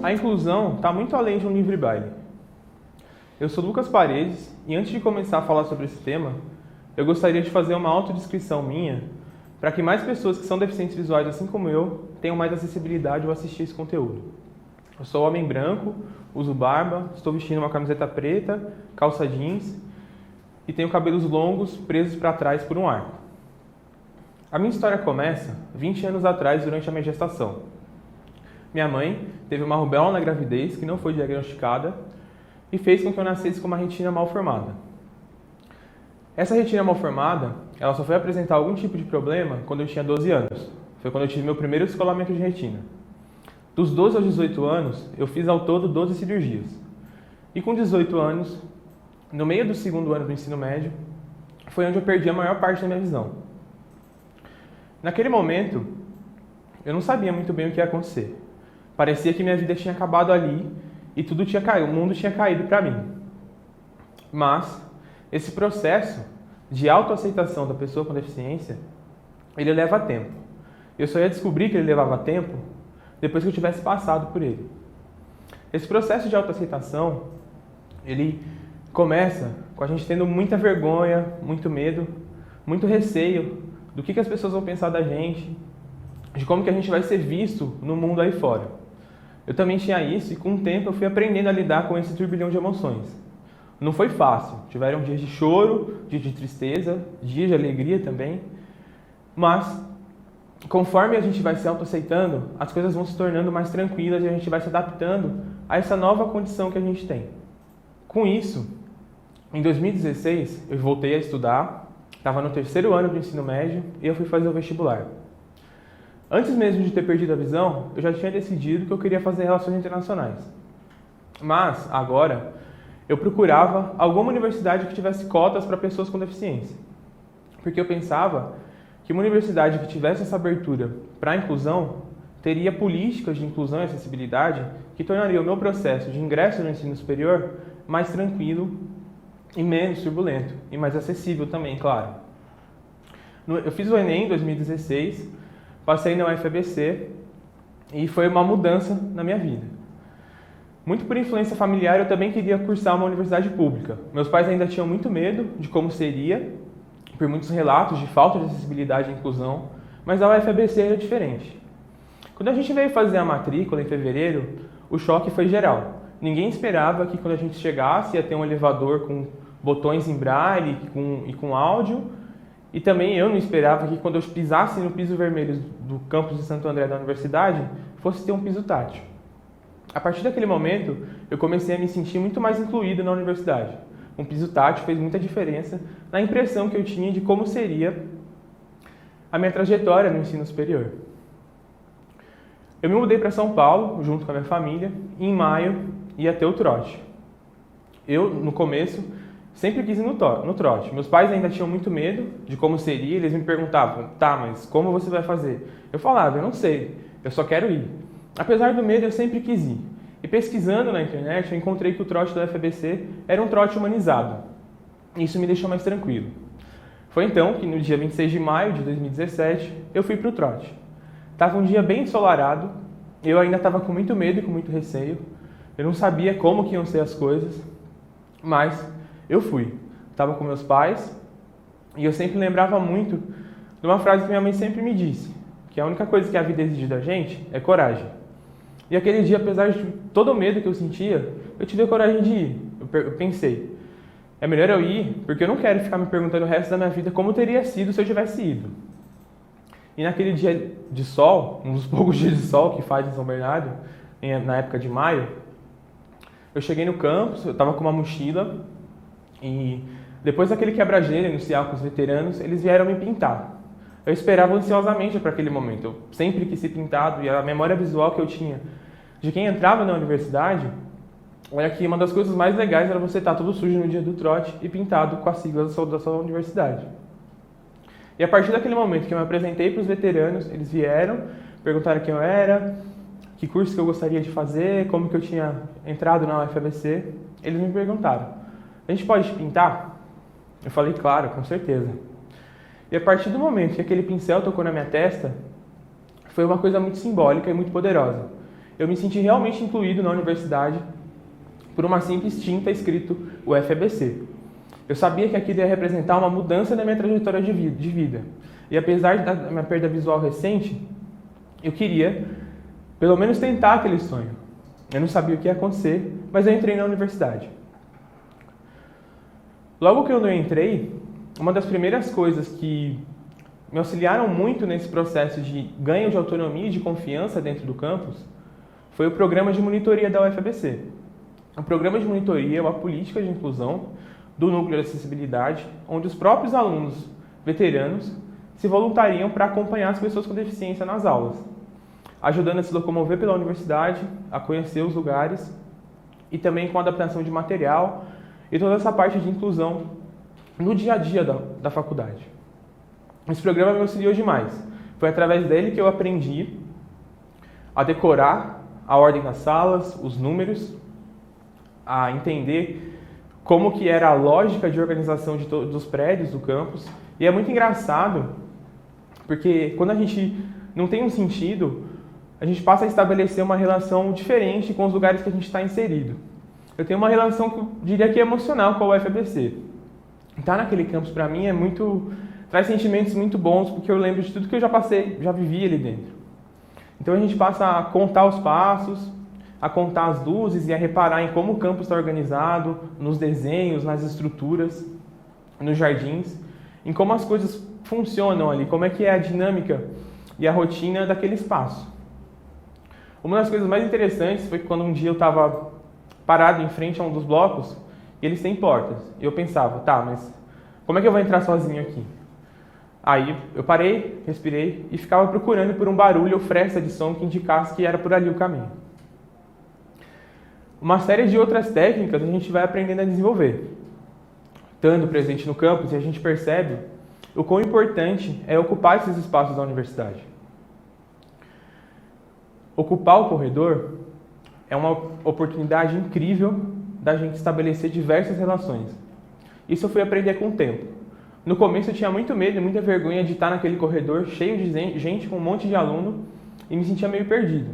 a inclusão está muito além de um livre baile. Eu sou Lucas Paredes e antes de começar a falar sobre esse tema, eu gostaria de fazer uma autodescrição minha para que mais pessoas que são deficientes visuais, assim como eu, tenham mais acessibilidade ao assistir esse conteúdo. Eu sou homem branco, uso barba, estou vestindo uma camiseta preta, calça jeans e tenho cabelos longos presos para trás por um arco. A minha história começa 20 anos atrás, durante a minha gestação. Minha mãe teve uma rubéola na gravidez que não foi diagnosticada e fez com que eu nascesse com uma retina mal formada. Essa retina mal formada, ela só foi apresentar algum tipo de problema quando eu tinha 12 anos. Foi quando eu tive meu primeiro descolamento de retina. Dos 12 aos 18 anos, eu fiz ao todo 12 cirurgias. E com 18 anos, no meio do segundo ano do ensino médio, foi onde eu perdi a maior parte da minha visão. Naquele momento, eu não sabia muito bem o que ia acontecer. Parecia que minha vida tinha acabado ali e tudo tinha caído, o mundo tinha caído para mim. Mas esse processo de autoaceitação da pessoa com deficiência, ele leva tempo. Eu só ia descobrir que ele levava tempo depois que eu tivesse passado por ele. Esse processo de autoaceitação, ele começa com a gente tendo muita vergonha, muito medo, muito receio do que as pessoas vão pensar da gente, de como que a gente vai ser visto no mundo aí fora. Eu também tinha isso e com o tempo eu fui aprendendo a lidar com esse turbilhão de emoções. Não foi fácil, tiveram dias de choro, dias de tristeza, dias de alegria também, mas conforme a gente vai se autoaceitando, as coisas vão se tornando mais tranquilas e a gente vai se adaptando a essa nova condição que a gente tem. Com isso, em 2016, eu voltei a estudar, estava no terceiro ano do ensino médio e eu fui fazer o vestibular. Antes mesmo de ter perdido a visão, eu já tinha decidido que eu queria fazer relações internacionais. Mas, agora, eu procurava alguma universidade que tivesse cotas para pessoas com deficiência. Porque eu pensava que uma universidade que tivesse essa abertura para a inclusão teria políticas de inclusão e acessibilidade que tornaria o meu processo de ingresso no ensino superior mais tranquilo e menos turbulento, e mais acessível também, claro. Eu fiz o Enem em 2016, passei na UFABC e foi uma mudança na minha vida. Muito por influência familiar, eu também queria cursar uma universidade pública. Meus pais ainda tinham muito medo de como seria, por muitos relatos de falta de acessibilidade e inclusão, mas a UFABC era diferente. Quando a gente veio fazer a matrícula em fevereiro, o choque foi geral. Ninguém esperava que quando a gente chegasse ia ter um elevador com botões em braille e com áudio, e também eu não esperava que quando eu pisasse no piso vermelho do campus de Santo André da universidade, fosse ter um piso tátil. A partir daquele momento, eu comecei a me sentir muito mais incluído na universidade. Um piso tátil fez muita diferença na impressão que eu tinha de como seria a minha trajetória no ensino superior. Eu me mudei para São Paulo, junto com a minha família, e em maio ia ter o trote. Eu, no começo, sempre quis ir no trote. Meus pais ainda tinham muito medo de como seria, eles me perguntavam, tá, mas como você vai fazer? Eu falava, eu não sei, eu só quero ir. Apesar do medo, eu sempre quis ir. E pesquisando na internet, eu encontrei que o trote da UFABC era um trote humanizado. Isso me deixou mais tranquilo. Foi então que no dia 26 de maio de 2017, eu fui para o trote. Estava um dia bem ensolarado, eu ainda estava com muito medo e com muito receio. Eu não sabia como que iam ser as coisas, mas eu fui. Estava com meus pais e eu sempre lembrava muito de uma frase que minha mãe sempre me disse, que a única coisa que a vida exige da gente é coragem. E aquele dia, apesar de todo o medo que eu sentia, eu tive a coragem de ir. Eu pensei, é melhor eu ir, porque eu não quero ficar me perguntando o resto da minha vida como teria sido se eu tivesse ido. E naquele dia de sol, um dos poucos dias de sol que faz em São Bernardo, na época de maio, eu cheguei no campus, eu estava com uma mochila e depois daquele quebra-gelo inicial com os veteranos, eles vieram me pintar. Eu esperava ansiosamente para aquele momento. Eu sempre quis ser pintado e a memória visual que eu tinha de quem entrava na universidade era que uma das coisas mais legais era você estar todo sujo no dia do trote e pintado com a sigla da sua universidade. E a partir daquele momento que eu me apresentei para os veteranos, eles vieram, perguntaram quem eu era, que curso que eu gostaria de fazer, como que eu tinha entrado na UFABC. Eles me perguntaram, a gente pode te pintar? Eu falei, claro, com certeza. E a partir do momento que aquele pincel tocou na minha testa, foi uma coisa muito simbólica e muito poderosa. eu me senti realmente incluído na universidade por uma simples tinta escrito UFABC. Eu sabia que aquilo ia representar uma mudança na minha trajetória de vida. E apesar da minha perda visual recente, eu queria, pelo menos, tentar aquele sonho. Eu não sabia o que ia acontecer, mas eu entrei na universidade. Logo que eu entrei, uma das primeiras coisas que me auxiliaram muito nesse processo de ganho de autonomia e de confiança dentro do campus foi o programa de monitoria da UFABC. O programa de monitoria é uma política de inclusão do núcleo de acessibilidade, onde os próprios alunos veteranos se voluntariam para acompanhar as pessoas com deficiência nas aulas, ajudando a se locomover pela universidade, a conhecer os lugares e também com a adaptação de material e toda essa parte de inclusão no dia a dia da faculdade. Esse programa me auxiliou demais. Foi através dele que eu aprendi a decorar a ordem das salas, os números, a entender como que era a lógica de organização dos prédios do campus. E é muito engraçado, porque quando a gente não tem um sentido, a gente passa a estabelecer uma relação diferente com os lugares que a gente está inserido. Eu tenho uma relação que eu diria que é emocional com a UFABC. Estar naquele campus, para mim, traz sentimentos muito bons, porque eu lembro de tudo que eu já passei, já vivi ali dentro. Então a gente passa a contar os passos, a contar as luzes e a reparar em como o campus está organizado, nos desenhos, nas estruturas, nos jardins, em como as coisas funcionam ali, como é que é a dinâmica e a rotina daquele espaço. Uma das coisas mais interessantes foi quando um dia eu estava parado em frente a um dos blocos e eles têm portas. E eu pensava, tá, mas como é que eu vou entrar sozinho aqui? Aí eu parei, respirei e ficava procurando por um barulho ou fresta de som que indicasse que era por ali o caminho. Uma série de outras técnicas a gente vai aprendendo a desenvolver. Estando presente no campus, a gente percebe o quão importante é ocupar esses espaços da universidade. Ocupar o corredor é uma oportunidade incrível da gente estabelecer diversas relações. Isso eu fui aprender com o tempo. No começo eu tinha muito medo e muita vergonha de estar naquele corredor cheio de gente, com um monte de aluno, e me sentia meio perdido.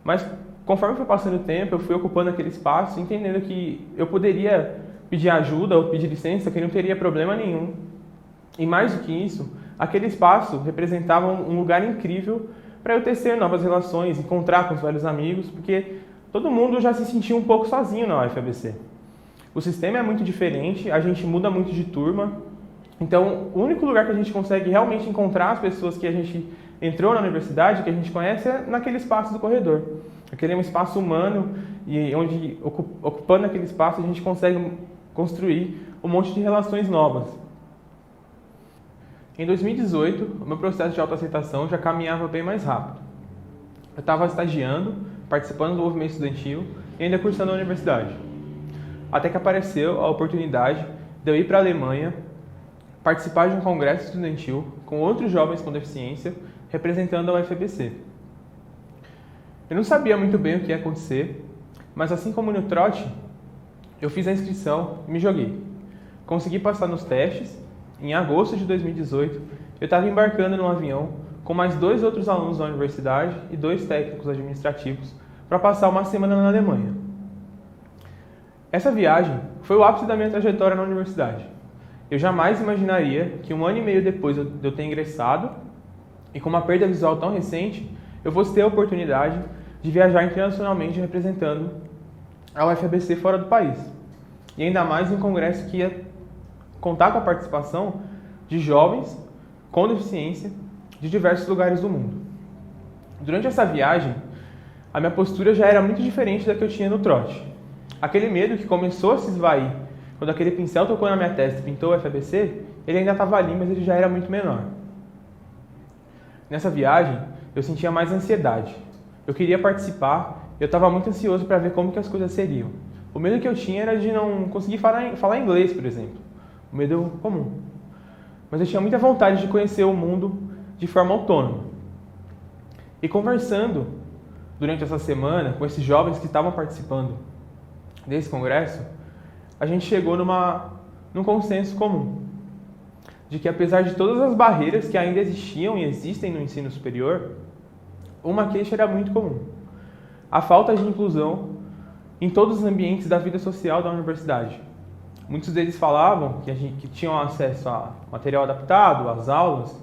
Mas conforme foi passando o tempo, eu fui ocupando aquele espaço, entendendo que eu poderia pedir ajuda ou pedir licença, que não teria problema nenhum. E mais do que isso, aquele espaço representava um lugar incrível para eu tecer novas relações, encontrar com os velhos amigos, porque todo mundo já se sentia um pouco sozinho na UFABC. O sistema é muito diferente, a gente muda muito de turma, então o único lugar que a gente consegue realmente encontrar as pessoas que a gente entrou na universidade, que a gente conhece, é naquele espaço do corredor. Aquele é um espaço humano e onde, ocupando aquele espaço, a gente consegue construir um monte de relações novas. Em 2018, o meu processo de autoaceitação já caminhava bem mais rápido. Eu estava estagiando, participando do movimento estudantil e ainda cursando a universidade. Até que apareceu a oportunidade de eu ir para a Alemanha, participar de um congresso estudantil com outros jovens com deficiência, representando a UFABC. Eu não sabia muito bem o que ia acontecer, mas assim como no trote, eu fiz a inscrição e me joguei. Consegui passar nos testes. Em agosto de 2018, eu estava embarcando num avião com mais 2 outros alunos da universidade e 2 técnicos administrativos para passar uma semana na Alemanha. Essa viagem foi o ápice da minha trajetória na universidade. Eu jamais imaginaria que 1 ano e meio depois de eu ter ingressado e com uma perda visual tão recente, eu fosse ter a oportunidade de viajar internacionalmente representando a UFABC fora do país. E ainda mais em um congresso que ia contar com a participação de jovens com deficiência de diversos lugares do mundo. Durante essa viagem, a minha postura já era muito diferente da que eu tinha no trote. Aquele medo que começou a se esvair quando aquele pincel tocou na minha testa e pintou o FABC, ele ainda estava ali, mas ele já era muito menor. Nessa viagem, eu sentia mais ansiedade. Eu queria participar, eu estava muito ansioso para ver como que as coisas seriam. O medo que eu tinha era de não conseguir falar inglês, por exemplo. O medo comum. Mas eu tinha muita vontade de conhecer o mundo de forma autônoma. E conversando durante essa semana com esses jovens que estavam participando desse congresso, a gente chegou num consenso comum. De que apesar de todas as barreiras que ainda existiam e existem no ensino superior, uma queixa era muito comum. a falta de inclusão em todos os ambientes da vida social da universidade. Muitos deles falavam que tinham acesso a material adaptado, às aulas,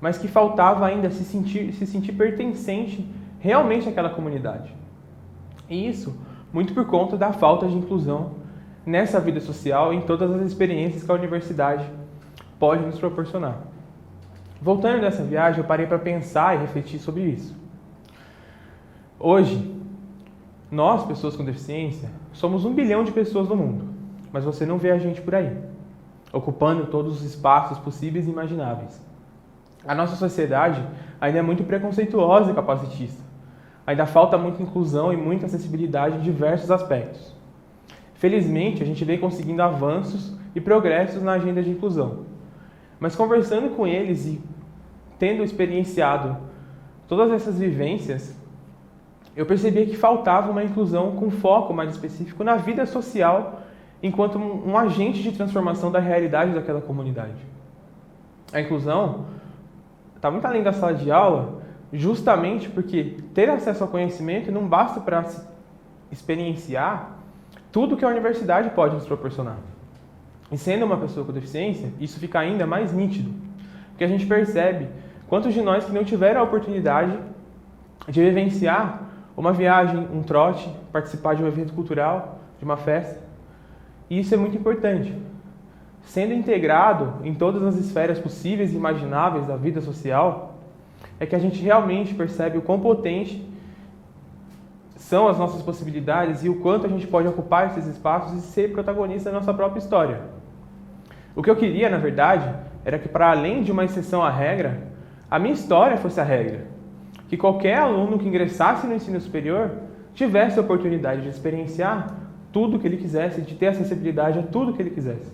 mas que faltava ainda se sentir pertencente realmente àquela comunidade. E isso muito por conta da falta de inclusão nessa vida social e em todas as experiências que a universidade pode nos proporcionar. Voltando dessa viagem, eu parei para pensar e refletir sobre isso. Hoje, nós, pessoas com deficiência, somos 1 bilhão de pessoas no mundo, mas você não vê a gente por aí, ocupando todos os espaços possíveis e imagináveis. A nossa sociedade ainda é muito preconceituosa e capacitista. Ainda falta muita inclusão e muita acessibilidade em diversos aspectos. Felizmente, a gente vem conseguindo avanços e progressos na agenda de inclusão. Mas conversando com eles e tendo experienciado todas essas vivências, eu percebi que faltava uma inclusão com foco mais específico na vida social enquanto um agente de transformação da realidade daquela comunidade. A inclusão está muito além da sala de aula, justamente porque ter acesso ao conhecimento não basta para experienciar tudo que a universidade pode nos proporcionar. E sendo uma pessoa com deficiência, isso fica ainda mais nítido, porque a gente percebe quantos de nós que não tiveram a oportunidade de vivenciar uma viagem, um trote, participar de um evento cultural, de uma festa. E isso é muito importante. Sendo integrado em todas as esferas possíveis e imagináveis da vida social, é que a gente realmente percebe o quão potente são as nossas possibilidades e o quanto a gente pode ocupar esses espaços e ser protagonista da nossa própria história. O que eu queria, na verdade, era que, para além de uma exceção à regra, a minha história fosse a regra. Que qualquer aluno que ingressasse no ensino superior tivesse a oportunidade de experienciar tudo o que ele quisesse, de ter acessibilidade a tudo que ele quisesse.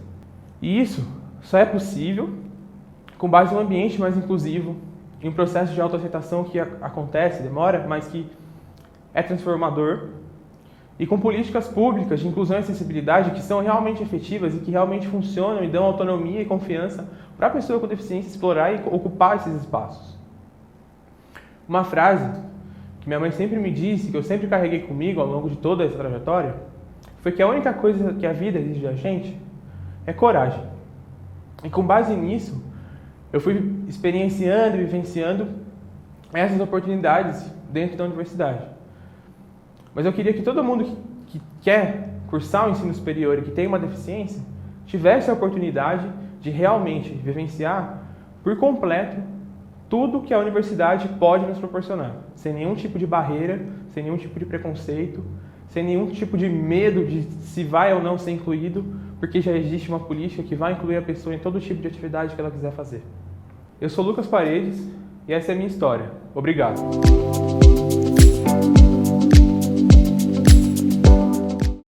E isso só é possível com base em um ambiente mais inclusivo, em um processo de autoaceitação que acontece, demora, mas que é transformador, e com políticas públicas de inclusão e acessibilidade que são realmente efetivas e que realmente funcionam e dão autonomia e confiança para a pessoa com deficiência explorar e ocupar esses espaços. Uma frase que minha mãe sempre me disse, que eu sempre carreguei comigo ao longo de toda essa trajetória, foi que a única coisa que a vida exige da gente é coragem. E com base nisso, eu fui experienciando e vivenciando essas oportunidades dentro da universidade. Mas eu queria que todo mundo que quer cursar o ensino superior e que tem uma deficiência tivesse a oportunidade de realmente vivenciar por completo tudo que a universidade pode nos proporcionar, sem nenhum tipo de barreira, sem nenhum tipo de preconceito, sem nenhum tipo de medo de se vai ou não ser incluído, porque já existe uma política que vai incluir a pessoa em todo tipo de atividade que ela quiser fazer. Eu sou Lucas Paredes e essa é a minha história. Obrigado.